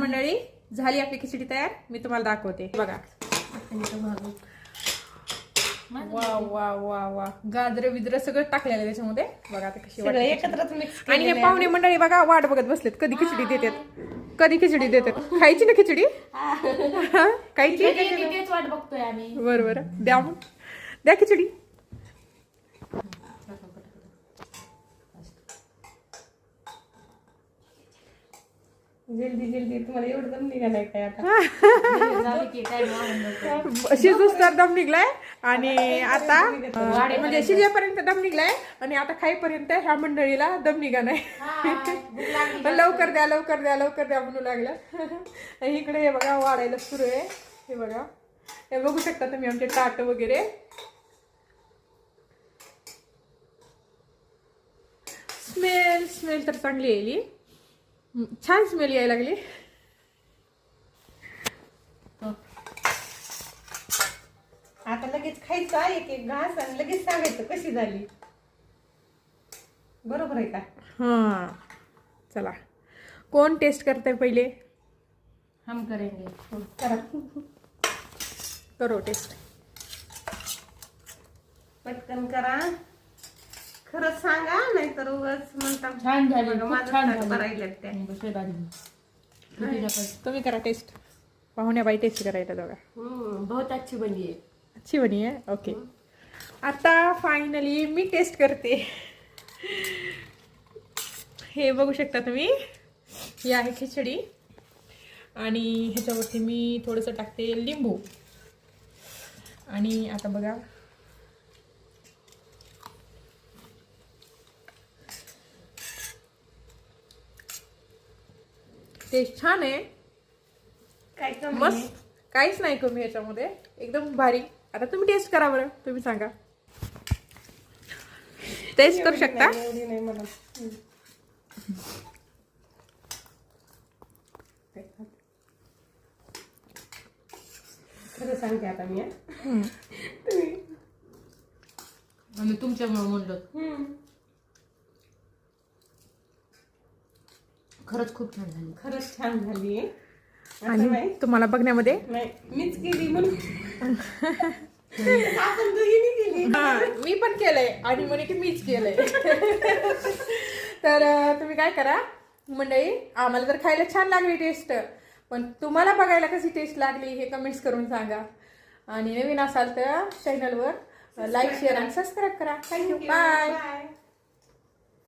मंडळी झाली आपली खिचडी तयार. मी तुम्हाला दाखवते बघा. वा वा वा वा गाजर बिजर सगळं टाकलेलं आहे त्याच्यामध्ये बघा. आता कशी एकत्रच मिक्स. आणि हे पाहुणे मंडळी बघा वाट बघत बसलेत कधी खिचडी देतात, कधी खिचडी देतात. खायची ना खिचडी खायची. तेच वाट बघतोय आम्ही. बरोबर द्या मग द्या खिचडी. जल्दी जल्दी तुम्हाला एवढं दम निघालाय काय आता. शिजूस तर दम निघलाय आणि आता म्हणजे शिजेपर्यंत दम निघलाय आणि आता खाईपर्यंत ह्या मंडळीला दम निघा नाही. लवकर द्या लवकर द्या लवकर द्या म्हणू लागलं. इकडे हे बघा वाढायला सुरू आहे. हे बघा हे बघू शकता तुम्ही आमचे ताट वगैरे. स्मेल तर चांगली येईल. छान स्मेल यायला लागली. आता लगेच खायचं एक एक घास आणि लगेच सांगायचं कशी झाली. बरोबर आहे का. हा चला कोण टेस्ट करते पहिले. हम करेंगे. करा करो टेस्ट. पटकन करा. खरंच सांगा नाहीतर उगाच म्हणता छान झाली. तुम्ही करा टेस्ट. पाहुण्याबाई टेस्ट करायला बघा. बहुत अच्छी बनी है. अच्छी बनी आहे. ओके आता फायनली मी टेस्ट करते. हे बघू शकता तुम्ही. ही आहे खिचडी आणि ह्याच्यावरती मी थोडंसं टाकते लिंबू. आणि आता बघा टेस्ट छान आहे. काय मस्त काहीच नाही कमी ह्याच्यामध्ये. एकदम भारी. आता तुम्ही टेस्ट करा बरं. तुम्ही सांगा. टेस्ट करू शकता. एवढी नाही मला. खरं सांगते आता मी. आम्ही तुमच्यामुळे म्हणलो. खरंच खूप छान झाली. खरंच छान झाली. आणि तुम्हाला बघण्यामध्ये नाही मीच केली म्हणून. आपण दोघींनी केली. मी पण केलंय आणि म्हणे की मीच केलंय. तर तुम्ही काय करा मंडळी. आम्हाला तर खायला छान लागली टेस्ट. पण तुम्हाला बघायला कशी टेस्ट लागली हे कमेंट्स करून सांगा. आणि नवीन असाल तर चॅनलवर लाईक शेअर आणि सबस्क्राईब करा. थँक्यू. बाय.